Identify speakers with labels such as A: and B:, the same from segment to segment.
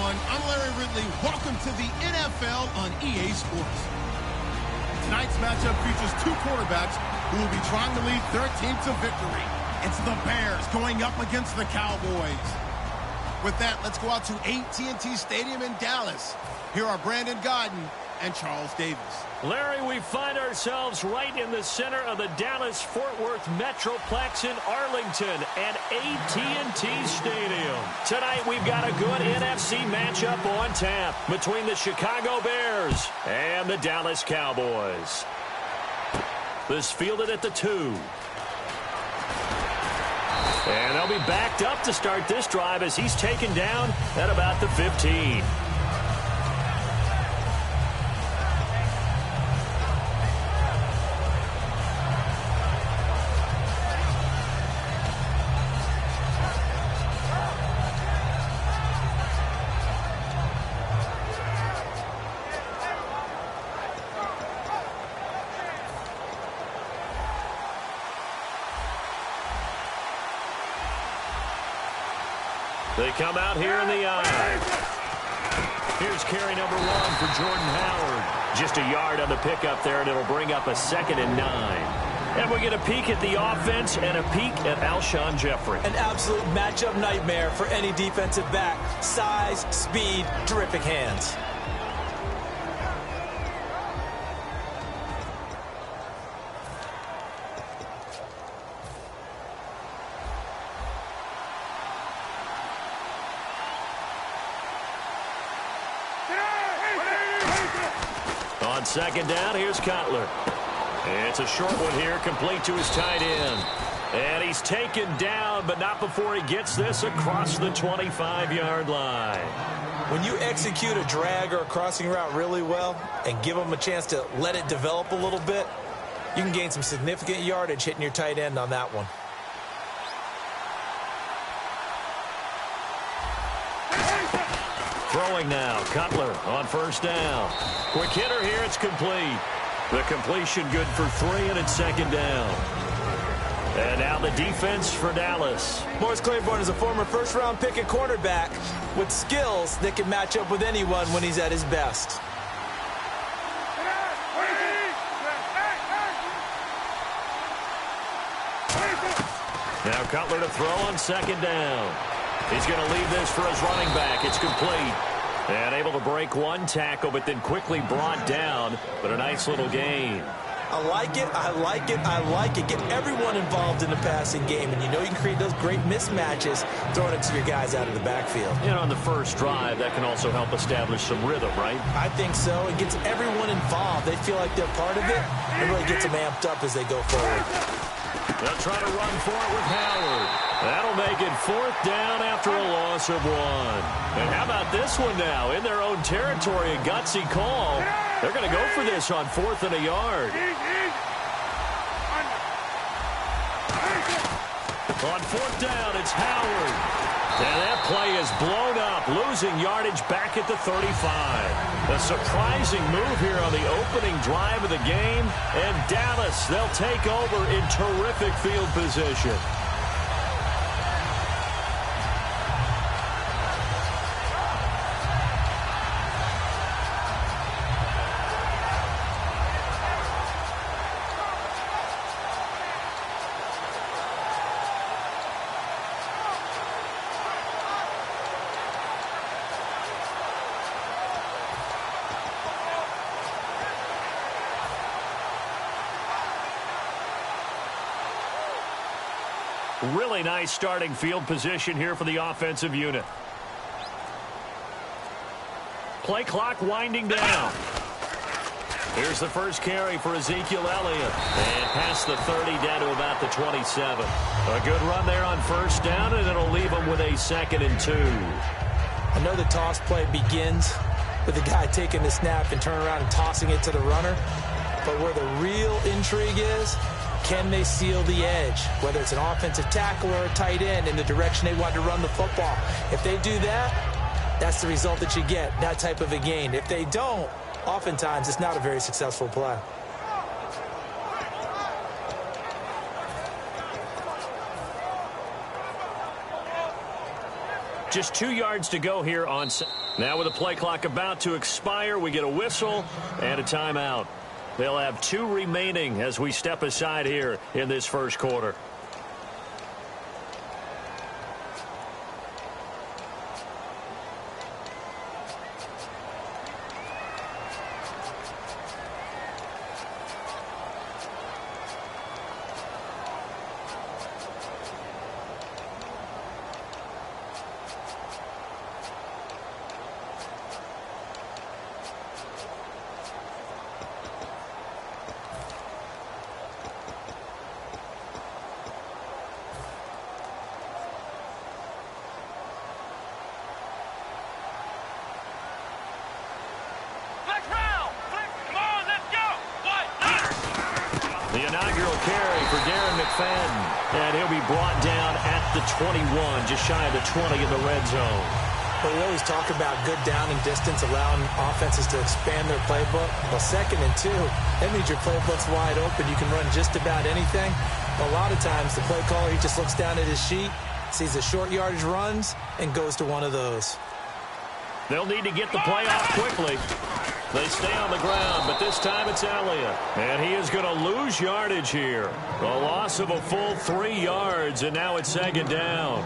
A: everyone. I'm Larry Ridley. Welcome to the NFL on EA Sports. Tonight's matchup features two quarterbacks who will be trying to lead their team to victory. It's the Bears going up against the Cowboys. With that, let's go out to AT&T Stadium in Dallas. Here are Brandon Godden and Charles Davis.
B: Larry, we find ourselves right in the center of the Dallas-Fort Worth Metroplex in Arlington at AT&T Stadium. Tonight, we've got a good NFC matchup on tap between the Chicago Bears and the Dallas Cowboys. This fielded at the 2. And they'll be backed up to start this drive as he's taken down at about the 15. They come out here in the eye. Here's carry number 1 for Jordan Howard. Just a yard on the pickup there, and it'll bring up a 2nd and 9. And we get a peek at the offense and a peek at Alshon Jeffrey.
C: An absolute matchup nightmare for any defensive back. Size, speed, terrific hands.
B: On 2nd down, here's Cutler. It's a short one here, complete to his tight end. And he's taken down, but not before he gets this across the 25-yard line.
C: When you execute a drag or a crossing route really well and give them a chance to let it develop a little bit, you can gain some significant yardage hitting your tight end on that one.
B: Throwing now, Cutler on 1st down. Quick hitter here, it's complete. The completion good for 3, and it's 2nd down. And now the defense for Dallas.
C: Morris Claiborne is a former first-round pick at cornerback with skills that can match up with anyone when he's at his best.
B: Now Cutler to throw on 2nd down. He's going to leave this for his running back. It's complete. And able to break one tackle, but then quickly brought down. But a nice little gain.
C: I like it, I like it, I like it. Get everyone involved in the passing game, and you know you can create those great mismatches throwing it to your guys out of the backfield.
B: And on the first drive, that can also help establish some rhythm, right?
C: I think so. It gets everyone involved. They feel like they're part of it. It really gets them amped up as they go forward.
B: They'll try to run for it with Howard. That'll make it 4th down after a loss of 1. And how about this one now? In their own territory, a gutsy call. They're going to go for this on 4th and a yard. On 4th down, it's Howard. And that play is blown up, losing yardage back at the 35. A surprising move here on the opening drive of the game. And Dallas, they'll take over in terrific field position. Really nice starting field position here for the offensive unit. Play clock winding down. Here's the first carry for Ezekiel Elliott. And past the 30 down to about the 27. A good run there on 1st down, and it'll leave him with a 2nd and 2.
C: I know the toss play begins with the guy taking the snap and turning around and tossing it to the runner. But where the real intrigue is, can they seal the edge, whether it's an offensive tackle or a tight end, in the direction they want to run the football? If they do that, that's the result that you get, that type of a gain. If they don't, oftentimes it's not a very successful play.
B: Just 2 yards to go here on. Now with the play clock about to expire, we get a whistle and a timeout. They'll have 2 remaining as we step aside here in this first quarter. The inaugural carry for Darren McFadden. And he'll be brought down at the 21, just shy of the 20 in the red zone.
C: But we always talk about good down and distance, allowing offenses to expand their playbook. Well, 2nd and 2, that means your playbook's wide open. You can run just about anything. A lot of times, the play caller, he just looks down at his sheet, sees the short yardage runs, and goes to one of those.
B: They'll need to get the play off quickly. They stay on the ground, but this time it's Elliott. And he is going to lose yardage here. A loss of a full 3 yards, and now it's 2nd down.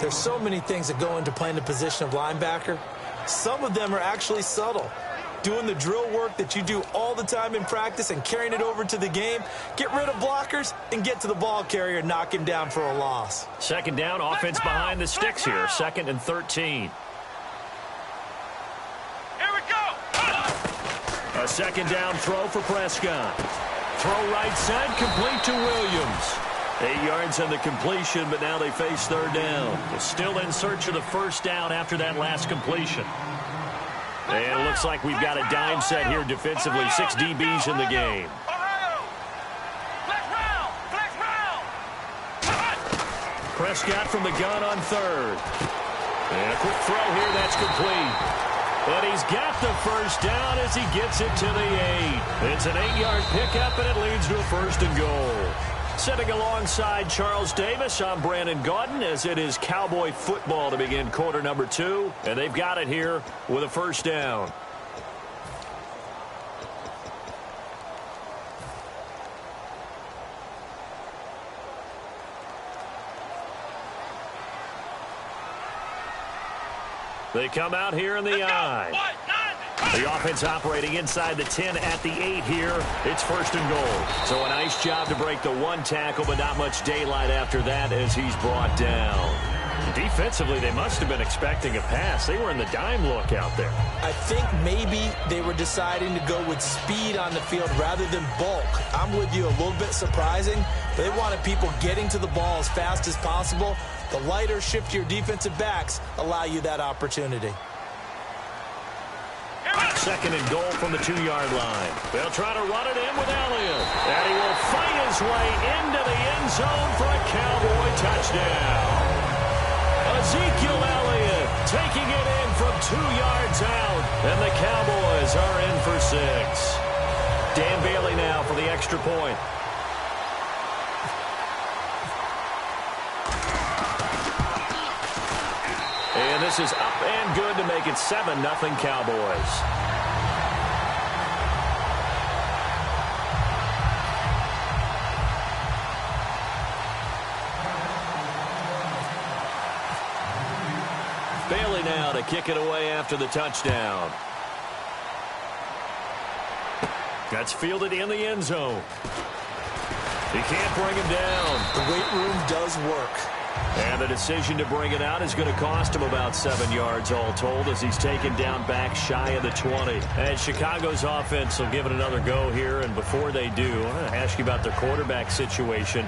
C: There's so many things that go into playing the position of linebacker. Some of them are actually subtle. Doing the drill work that you do all the time in practice and carrying it over to the game. Get rid of blockers and get to the ball carrier and knock him down for a loss.
B: 2nd down, offense behind the sticks here. 2nd and 13. A 2nd down throw for Prescott. Throw right side, complete to Williams. 8 yards on the completion, but now they face 3rd down. They're still in search of the 1st down after that last completion. And it looks like we've got a dime set here defensively. 6 DBs in the game. Prescott from the gun on 3rd. And a quick throw here, that's complete. And he's got the 1st down as he gets it to the 8. It's an 8-yard pickup, and it leads to a 1st and goal. Sitting alongside Charles Davis, I'm Brandon Gaudin, as it is Cowboy football to begin quarter number 2. And they've got it here with a 1st down. They come out here in the I. The offense operating inside the 10 at the 8 here. It's 1st and goal. So a nice job to break the 1 tackle, but not much daylight after that as he's brought down. Defensively, they must have been expecting a pass. They were in the dime look out there.
C: I think maybe they were deciding to go with speed on the field rather than bulk. I'm with you, a little bit surprising, but they wanted people getting to the ball as fast as possible. The lighter, shiftier defensive backs allow you that opportunity.
B: 2nd and goal from the 2-yard line. They'll try to run it in with Elliott. And he will fight his way into the end zone for a Cowboy touchdown. Ezekiel Elliott taking it in from 2 yards out. And the Cowboys are in for 6. Dan Bailey now for the extra point. And this is up and good to make it 7-0 Cowboys. Bailey now to kick it away after the touchdown. That's fielded in the end zone. He can't bring him down.
C: The weight room does work.
B: And the decision to bring it out is going to cost him about 7 yards all told as he's taken down back shy of the 20. And Chicago's offense will give it another go here. And before they do, I want to ask you about their quarterback situation.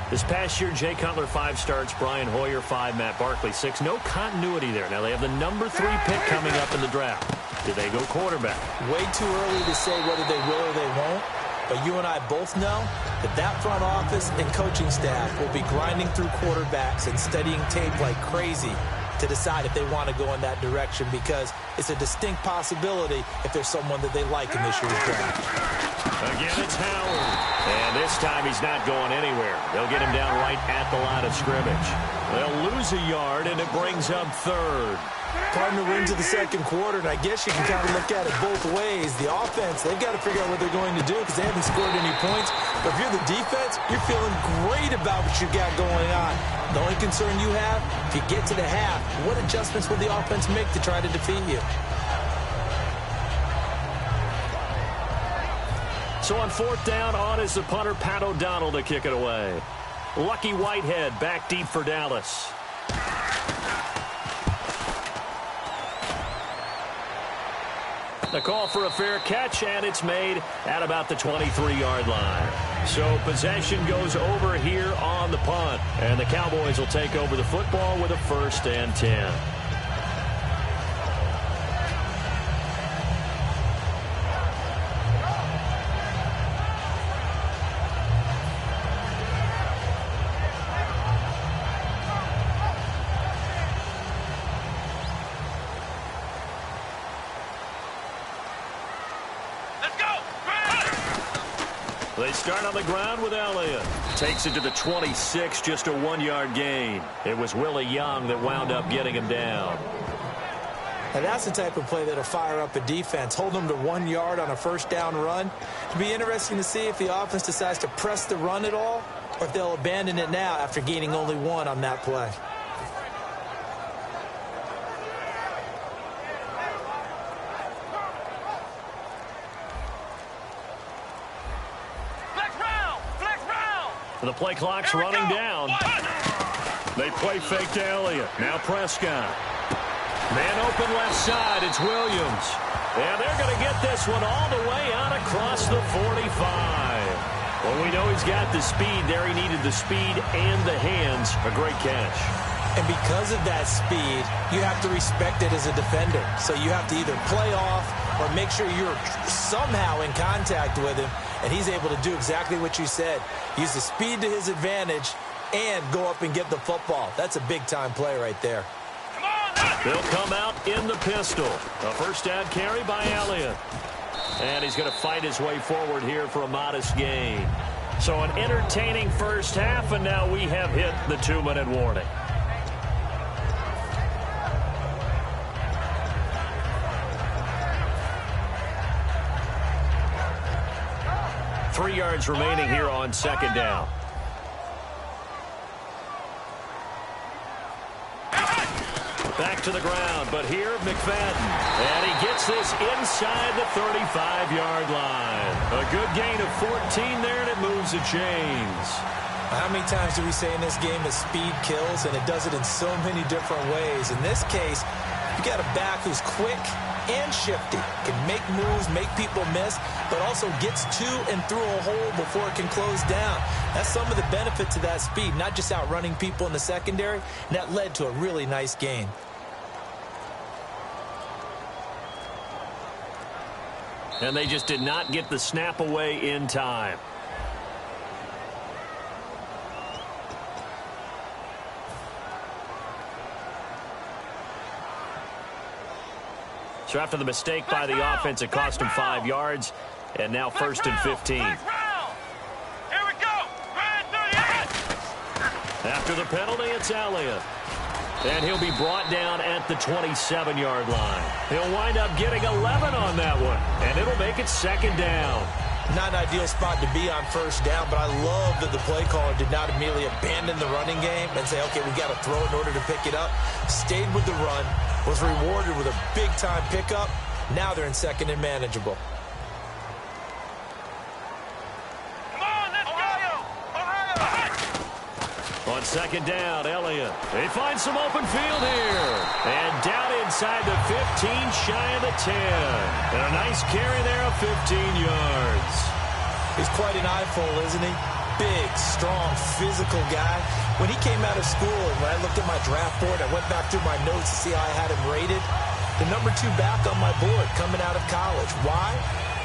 B: This past year, Jay Cutler 5 starts, Brian Hoyer 5, Matt Barkley 6. No continuity there. Now they have the number 3 pick coming up in the draft. Do they go quarterback?
C: Way too early to say whether they will or they won't. But you and I both know that front office and coaching staff will be grinding through quarterbacks and studying tape like crazy to decide if they want to go in that direction, because it's a distinct possibility if there's someone that they like in this year's draft.
B: Again, it's Howard. And this This time he's not going anywhere. They'll get him down right at the line of scrimmage. They'll lose a yard, and it brings up third.
C: Partner, we're into the second quarter, and I guess you can kind of look at it both ways. The offense, they've got to figure out what they're going to do because they haven't scored any points. But if you're the defense, you're feeling great about what you got going on. The only concern you have, if you get to the half, what adjustments will the offense make to try to defeat you?
B: So on fourth down, on is the punter, Pat O'Donnell, to kick it away. Lucky Whitehead back deep for Dallas. The call for a fair catch, and it's made at about the 23-yard line. So possession goes over here on the punt, and the Cowboys will take over the football with a 1st and 10. They start on the ground with Elliott. Takes it to the 26, just a 1-yard gain. It was Willie Young that wound up getting him down.
C: And that's the type of play that'll fire up a defense. Hold them to 1 yard on a first down run. It'll be interesting to see if the offense decides to press the run at all or if they'll abandon it now after gaining only 1 on that play.
B: The play clock's running down. They play fake to Elliott. Now Prescott. Man open left side. It's Williams. And they're going to get this one all the way out across the 45. Well, we know he's got the speed there. He needed the speed and the hands. A great catch.
C: And because of that speed, you have to respect it as a defender. So you have to either play off or make sure you're somehow in contact with him. And he's able to do exactly what you said. Use the speed to his advantage and go up and get the football. That's a big-time play right there.
B: They'll come out in the pistol. A first down carry by Elliott. And he's going to fight his way forward here for a modest gain. So an entertaining first half, and now we have hit the 2-minute warning. Three yards remaining here on second down. Back to the ground, but here McFadden. And he gets this inside the 35-yard line. A good gain of 14 there, and it moves the chains.
C: How many times do we say in this game that speed kills, and it does it in so many different ways? In this case, you got a back who's quick and shifty, can make moves, make people miss, but also gets to and through a hole before it can close down. That's some of the benefit to that speed, not just outrunning people in the secondary, and that led to a really nice gain.
B: And they just did not get the snap away in time. So after the mistake by the offense, it cost him 5 yards. And now 1st and 15.
D: Here we go.
B: After the penalty, it's Elliott. And he'll be brought down at the 27-yard line. He'll wind up getting 11 on that one. And it'll make it second down.
C: Not an ideal spot to be on first down, but I love that the play caller did not immediately abandon the running game and say, okay, we got to throw in order to pick it up. Stayed with the run, was rewarded with a big-time pickup. Now they're in second and manageable.
B: On second down, Elliott. They find some open field here. And down inside the 15, shy of the 10. And a nice carry there of 15 yards.
C: He's quite an eyeful, isn't he? Big, strong, physical guy. When he came out of school and when I looked at my draft board, I went back through my notes to see how I had him rated. The number 2 back on my board coming out of college. Why?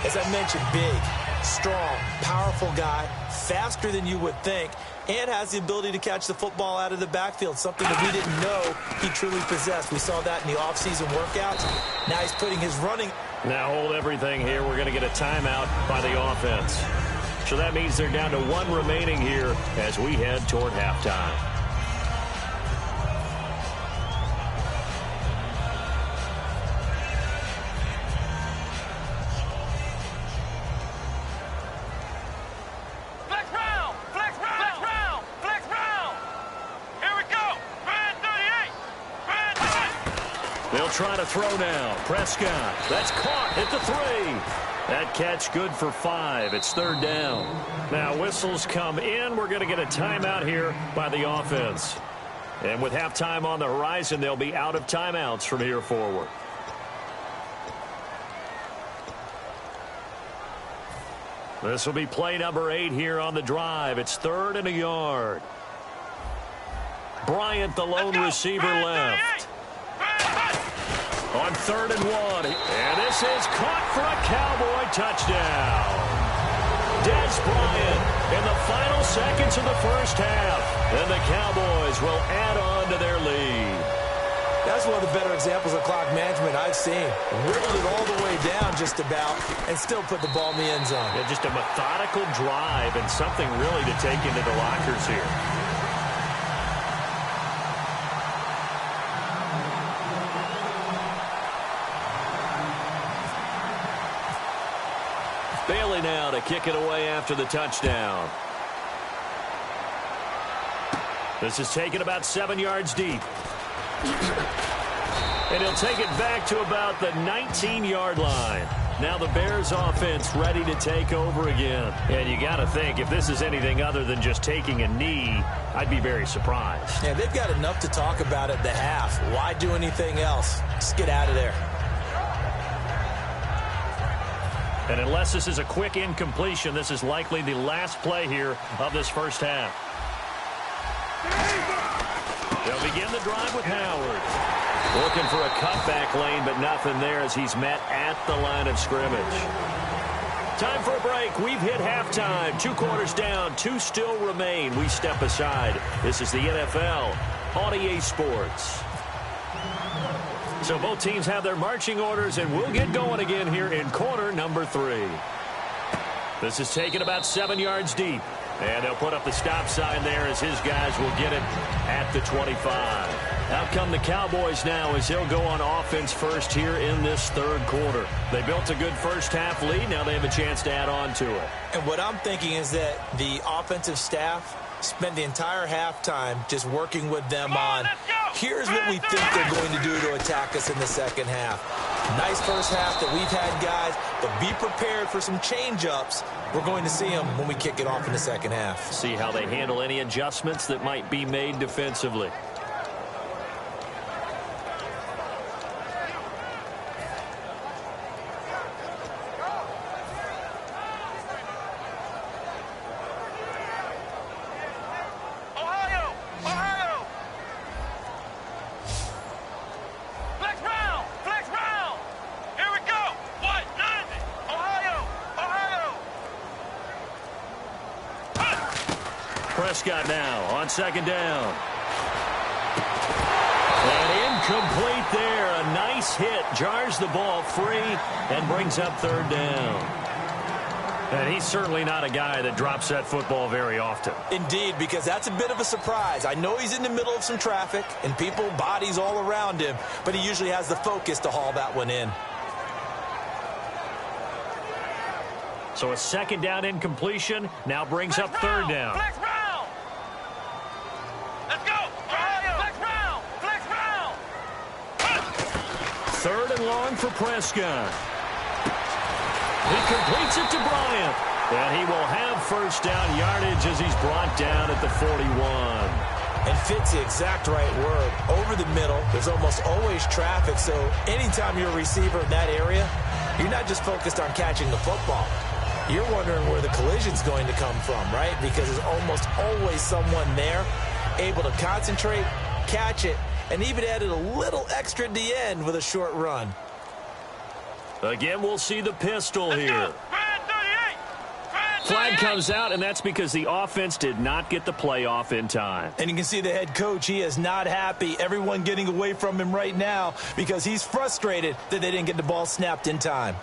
C: As I mentioned, big, strong, powerful guy, faster than you would think, and has the ability to catch the football out of the backfield, something that we didn't know he truly possessed. We saw that in the offseason workouts. Now he's putting his running.
B: Now hold everything here. We're going to get a timeout by the offense. So that means they're down to 1 remaining here as we head toward halftime. They'll try to throw now. Prescott. That's caught at the 3. That catch good for 5. It's 3rd down. Now whistles come in. We're going to get a timeout here by the offense. And with halftime on the horizon, they'll be out of timeouts from here forward. This will be play number 8 here on the drive. It's 3rd and a yard. Bryant, the lone receiver, left. On 3rd and 1. And this is caught for a Cowboy touchdown. Dez Bryant in the final seconds of the first half. And the Cowboys will add on to their lead.
C: That's one of the better examples of clock management I've seen. Whittled it all the way down just about and still put the ball in the end zone.
B: Yeah, just a methodical drive and something really to take into the lockers here. Bailey now to kick it away after the touchdown. This is taken about 7 yards deep. And he'll take it back to about the 19-yard line. Now the Bears offense ready to take over again. And you got to think, if this is anything other than just taking a knee, I'd be very surprised.
C: Yeah, they've got enough to talk about at the half. Why do anything else? Just get out of there.
B: And unless this is a quick incompletion, this is likely the last play here of this first half. They'll begin the drive with Howard. Looking for a cutback lane, but nothing there as he's met at the line of scrimmage. Time for a break. We've hit halftime. 2 quarters down, 2 still remain. We step aside. This is the NFL on EA Sports. So both teams have their marching orders, and we'll get going again here in quarter number 3. This is taken about 7 yards deep. And they'll put up the stop sign there as his guys will get it at the 25. Out come the Cowboys now as they'll go on offense first here in this 3rd quarter. They built a good first half lead. Now they have a chance to add on to it.
C: And what I'm thinking is that the offensive staff spent the entire halftime just working with them on, here's what we think they're going to do to attack us in the second half. Nice first half that we've had, guys, but be prepared for some change-ups. We're going to see them when we kick it off in the second half.
B: See how they handle any adjustments that might be made defensively. Prescott now on 2nd down. And incomplete there. A nice hit. Jars the ball free and brings up 3rd down. And he's certainly not a guy that drops that football very often.
C: Indeed, because that's a bit of a surprise. I know he's in the middle of some traffic and people, bodies all around him, but he usually has the focus to haul that one in.
B: So a 2nd down incompletion now brings up 3rd down. Third and long for Prescott. He completes it to Bryant. And he will have 1st down yardage as he's brought down at the 41.
C: And fits the exact right word. Over the middle, there's almost always traffic, so anytime you're a receiver in that area, you're not just focused on catching the football. You're wondering where the collision's going to come from, right? Because there's almost always someone there able to concentrate, catch it, and even added a little extra at the end with a short run.
B: Again, we'll see the pistol here. Flag comes out, and that's because the offense did not get the play off in time.
C: And you can see the head coach, he is not happy. Everyone getting away from him right now because he's frustrated that they didn't get the ball snapped in time.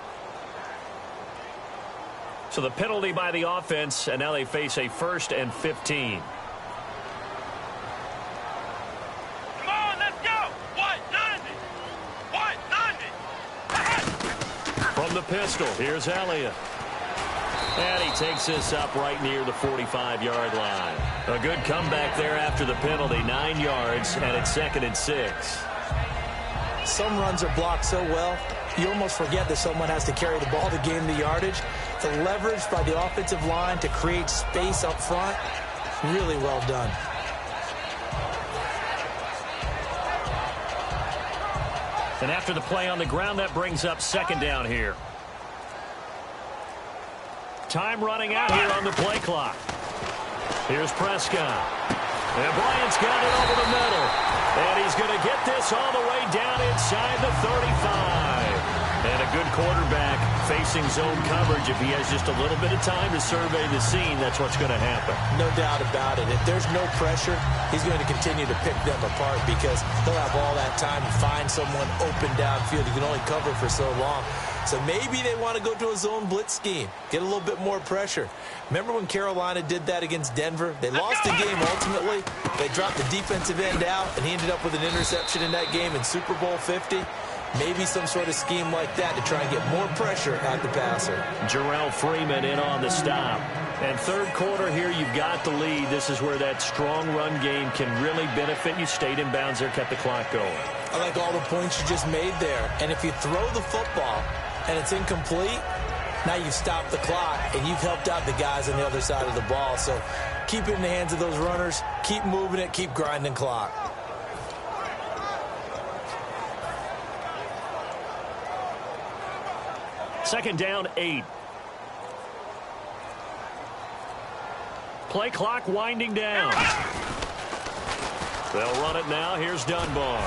B: So the penalty by the offense, and now they face a 1st and 15.
D: Come on, let's go. 190. 190.
B: From the pistol, here's Elliott. And he takes this up right near the 45-yard line. A good comeback there after the penalty, 9 yards, and it's 2nd and 6.
C: Some runs are blocked so well, you almost forget that someone has to carry the ball to gain the yardage. The leverage by the offensive line to create space up front, really well done.
B: And after the play on the ground, that brings up 2nd down here. Time running out here on the play clock. Here's Prescott. And Bryant's got it over the middle. And he's going to get this all the way down inside the 35. And a good quarterback facing zone coverage. If he has just a little bit of time to survey the scene, that's what's going to happen.
C: No doubt about it. If there's no pressure, he's going to continue to pick them apart because he'll have all that time to find someone open downfield. He can only cover for so long. So maybe they want to go to a zone blitz scheme, get a little bit more pressure. Remember when Carolina did that against Denver? They lost the game ultimately. They dropped the defensive end out, and he ended up with an interception in that game in Super Bowl 50. Maybe some sort of scheme like that to try and get more pressure at the passer.
B: Jarrell Freeman in on the stop. And 3rd quarter here, you've got the lead. This is where that strong run game can really benefit you. Stayed in bounds there, kept the clock going.
C: I like all the points you just made there. And if you throw the football and it's incomplete, now you've stopped the clock and you've helped out the guys on the other side of the ball. So keep it in the hands of those runners. Keep moving it. Keep grinding clock.
B: Second down, 8. Play clock winding down. They'll run it now. Here's Dunbar.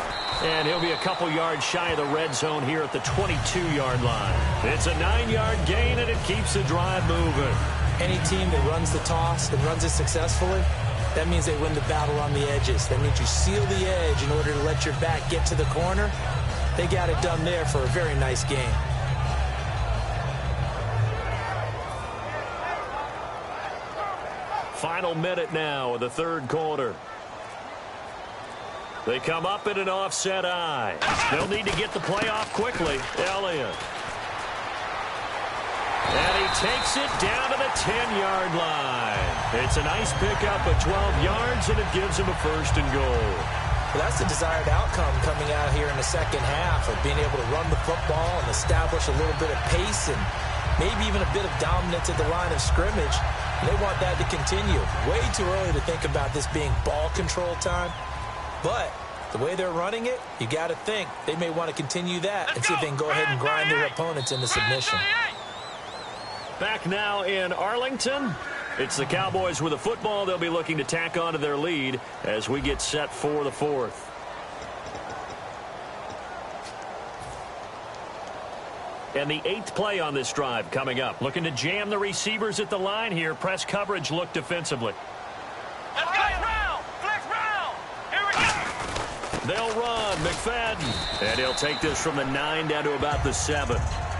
B: And he'll be a couple yards shy of the red zone here at the 22-yard line. It's a 9-yard gain, and it keeps the drive moving.
C: Any team that runs the toss and runs it successfully, that means they win the battle on the edges. That means you seal the edge in order to let your back get to the corner. They got it done there for a very nice game.
B: Final minute now of the 3rd quarter. They come up in an offset eye. They'll need to get the play off quickly. Elliott. And he takes it down to the 10-yard line. It's a nice pickup of 12 yards, and it gives him a 1st and goal.
C: Well, that's the desired outcome coming out here in the second half of being able to run the football and establish a little bit of pace and maybe even a bit of dominance at the line of scrimmage. And they want that to continue. Way too early to think about this being ball control time. But the way they're running it, you got to think they may want to continue that and see if they can go ahead and grind their opponents into submission.
B: Back now in Arlington. It's the Cowboys with the football. They'll be looking to tack on to their lead as we get set for the 4th. And the 8th play on this drive coming up. Looking to jam the receivers at the line here. Press coverage look defensively.
D: Let's go round. Flex round. Here we go.
B: They'll run. McFadden. And he'll take this from the 9 down to about the 7.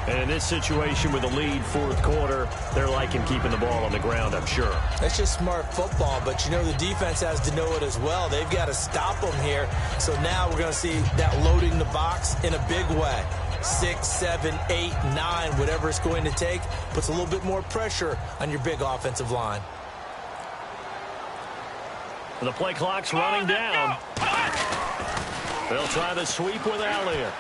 B: And in this situation with the lead 4th quarter, they're liking keeping the ball on the ground, I'm sure.
C: That's just smart football, but you know the defense has to know it as well. They've got to stop them here. So now we're going to see that loading the box in a big way. 6, 7, 8, 9, whatever it's going to take, puts a little bit more pressure on your big offensive line.
B: The play clock's running down. They'll try the sweep with Elliott.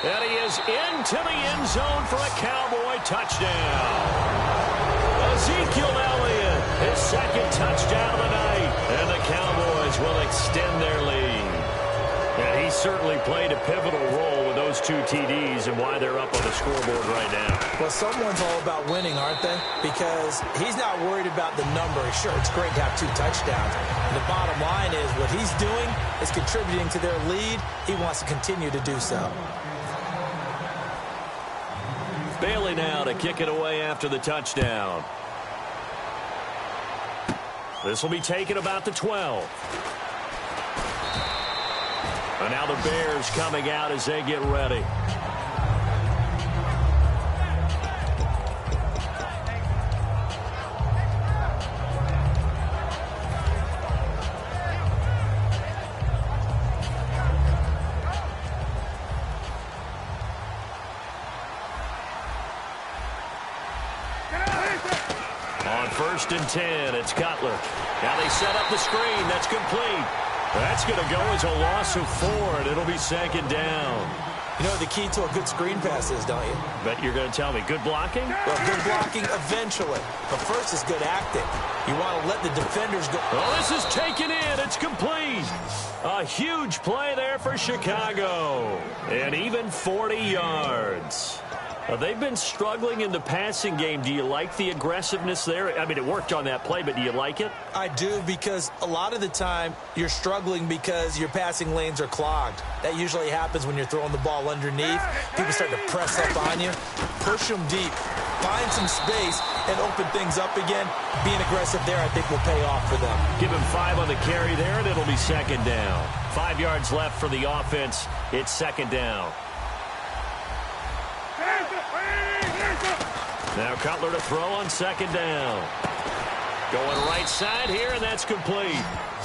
B: And he is into the end zone for a Cowboy touchdown. Ezekiel Elliott, his 2nd touchdown of the night. And the Cowboys will extend their lead. And he certainly played a pivotal role with those 2 TDs and why they're up on the scoreboard right now.
C: Well, someone's all about winning, aren't they? Because he's not worried about the number. Sure, it's great to have 2 touchdowns. And the bottom line is what he's doing is contributing to their lead. He wants to continue to do so.
B: Bailey now to kick it away after the touchdown. This will be taken about the 12. And now the Bears coming out as they get ready. first and 10. It's Cutler. Now they set up the screen. That's complete. That's going to go as a loss of 4, and it'll be second down.
C: You know what the key to a good screen pass is, don't you?
B: Bet you're going to tell me. Good blocking?
C: Well, good blocking eventually. But first is good acting. You want to let the defenders go.
B: Oh, this is taken in. It's complete. A huge play there for Chicago. And even 40 yards. They've been struggling in the passing game. Do you like the aggressiveness there? I mean, it worked on that play, but do you like it?
C: I do, because a lot of the time you're struggling because your passing lanes are clogged. That usually happens when you're throwing the ball underneath. People start to press up on you. Push them deep. Find some space and open things up again. Being aggressive there, I think, will pay off for them.
B: Give him 5 on the carry there, and it'll be second down. 5 yards left for the offense. It's second down. Now Cutler to throw on second down. Going right side here, and that's complete.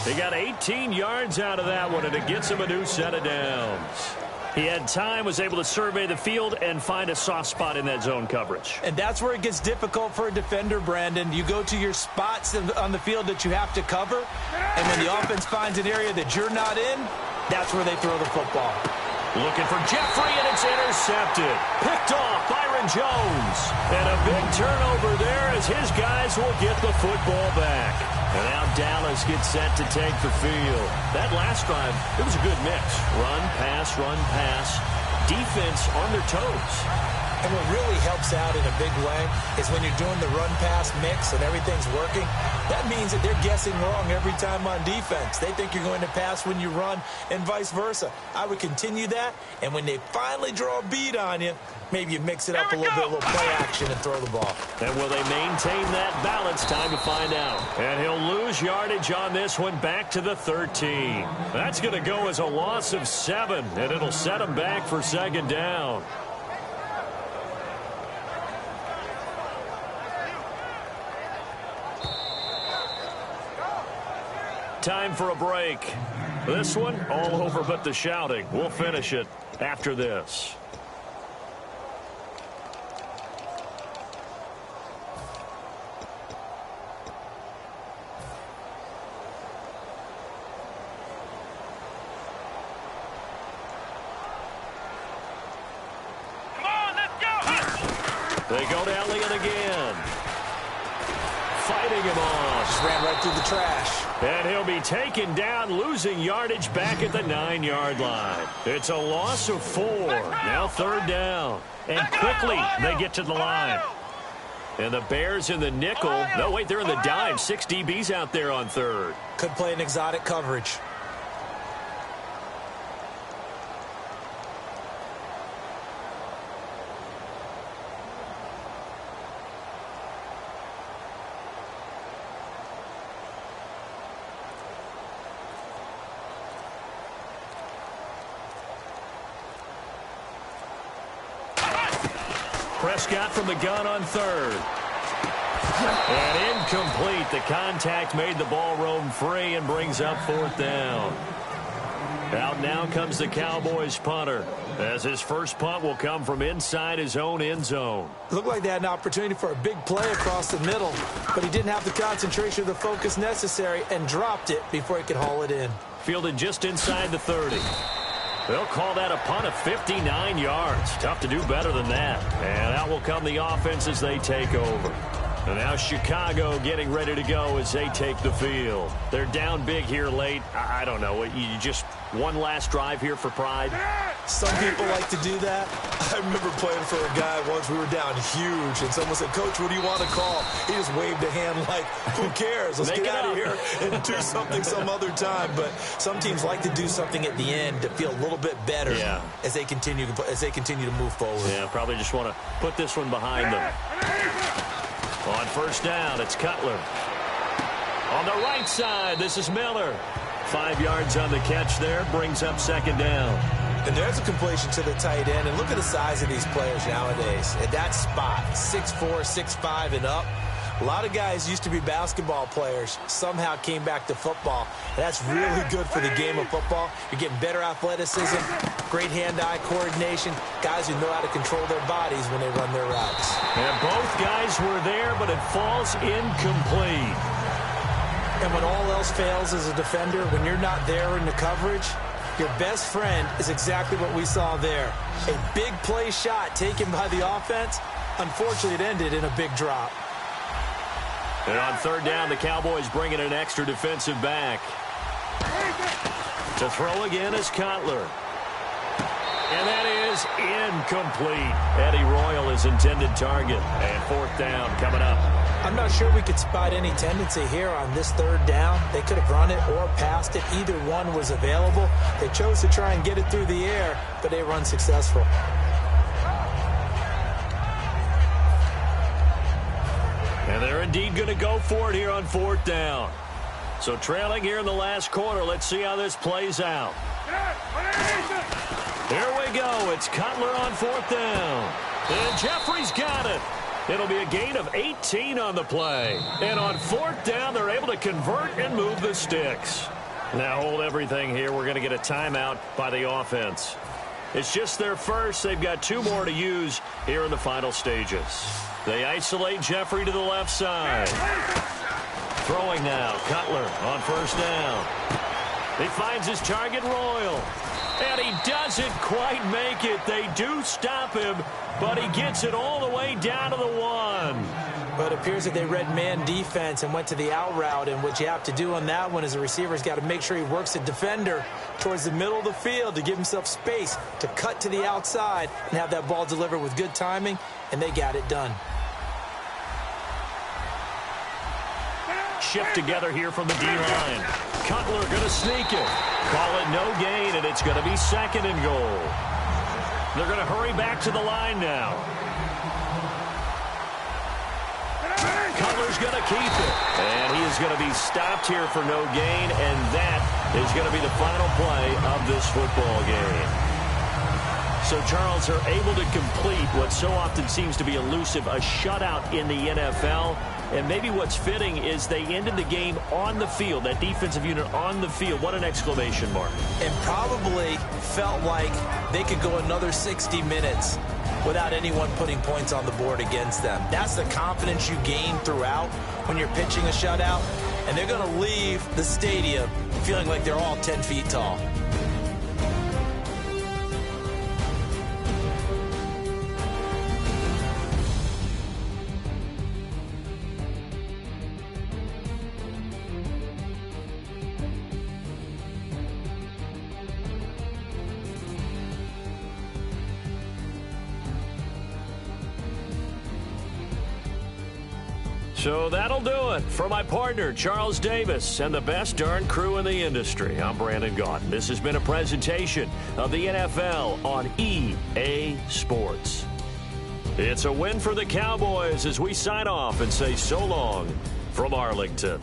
B: They got 18 yards out of that one, and it gets him a new set of downs. He had time, was able to survey the field and find a soft spot in that zone coverage.
C: And that's where it gets difficult for a defender, Brandon. You go to your spots on the field that you have to cover, and when the offense finds an area that you're not in, that's where they throw the football.
B: Looking for Jeffrey, and it's intercepted. Picked off Byron Jones. And a big turnover there as his guys will get the football back. And now Dallas gets set to take the field. That last drive, it was a good mix. Run, pass, defense on their toes.
C: And what really helps out in a big way is when you're doing the run-pass mix and everything's working, that means that they're guessing wrong every time on defense. They think you're going to pass when you run and vice versa. I would continue that, and when they finally draw a beat on you, maybe you mix it up a little bit, a little play action, and throw the ball.
B: And will they maintain that balance? Time to find out. And he'll lose yardage on this one back to the 13. That's going to go as a loss of 7, and it'll set him back for second down. Time for a break. This one, all over but the shouting. We'll finish it after this.
D: Come on, let's go!
B: They go to Elliott again. Fighting him off.
C: Just ran right through the trash.
B: And he'll be taken down, losing yardage back at the 9-yard line. It's a loss of 4. Now third down. And quickly they get to the line. And the Bears in the nickel. No, wait, they're in the dime. 6 DBs out there on third.
C: Could play an exotic coverage.
B: Prescott from the gun on third. And incomplete. The contact made the ball roam free and brings up fourth down. Out now comes the Cowboys punter, as his first punt will come from inside his own end zone.
C: Looked like they had an opportunity for a big play across the middle, but he didn't have the concentration or the focus necessary and dropped it before he could haul it in.
B: Fielded just inside the 30. They'll call that a punt of 59 yards. Tough to do better than that. And out will come the offense as they take over. And now Chicago getting ready to go as they take the field. They're down big here late. I don't know. You just one last drive here for pride?
C: Some people like to do that. I remember playing for a guy once. We were down huge, and someone said, "Coach, what do you want to call?" He just waved a hand like, who cares? Let's get out of here and do something some other time. But some teams like to do something at the end to feel a little bit better as they continue to move forward.
B: Yeah, probably just want to put this one behind them. On first down, it's Cutler. On the right side, this is Miller. 5 yards on the catch there, brings up second down.
C: And there's a completion to the tight end. And look at the size of these players nowadays. At that spot, 6'4", 6'5", and up. A lot of guys used to be basketball players, somehow came back to football. And that's really good for the game of football. You're getting better athleticism, great hand-eye coordination, guys who know how to control their bodies when they run their routes.
B: And both guys were there, but it falls incomplete.
C: And when all else fails as a defender, when you're not there in the coverage, your best friend is exactly what we saw there. A big play shot taken by the offense. Unfortunately, it ended in a big drop.
B: And on third down, the Cowboys bring in an extra defensive back. To throw again is Cutler. And that is incomplete. Eddie Royal is intended target. And fourth down coming up.
C: I'm not sure we could spot any tendency here on this third down. They could have run it or passed it. Either one was available. They chose to try and get it through the air, but they were unsuccessful.
B: And they're indeed going to go for it here on fourth down. So trailing here in the last quarter. Let's see how this plays out. Here we go. It's Cutler on fourth down. And Jeffrey's got it. It'll be a gain of 18 on the play. And on fourth down, they're able to convert and move the sticks. Now hold everything here. We're going to get a timeout by the offense. It's just their first. They've got two more to use here in the final stages. They isolate Jeffrey to the left side. Throwing now. Cutler on first down. He finds his target, Royal. And he doesn't quite make it. They do stop him, but he gets it all the way down to the one.
C: But it appears that they read man defense and went to the out route. And what you have to do on that one is the receiver's got to make sure he works the defender towards the middle of the field to give himself space to cut to the outside and have that ball delivered with good timing, and they got it done.
B: Shift together here from the D-line. Cutler going to sneak it. Call it no gain, and it's going to be second and goal. They're going to hurry back to the line now. Cutler's going to keep it. And he is going to be stopped here for no gain, and that is going to be the final play of this football game. So, Charles, are able to complete what so often seems to be elusive, a shutout in the NFL. And maybe what's fitting is they ended the game on the field, that defensive unit on the field. What an exclamation mark.
C: And probably felt like they could go another 60 minutes without anyone putting points on the board against them. That's the confidence you gain throughout when you're pitching a shutout. And they're going to leave the stadium feeling like they're all 10 feet tall.
B: So that'll do it for my partner, Charles Davis, and the best darn crew in the industry. I'm Brandon Gaudin. This has been a presentation of the NFL on EA Sports. It's a win for the Cowboys as we sign off and say so long from Arlington.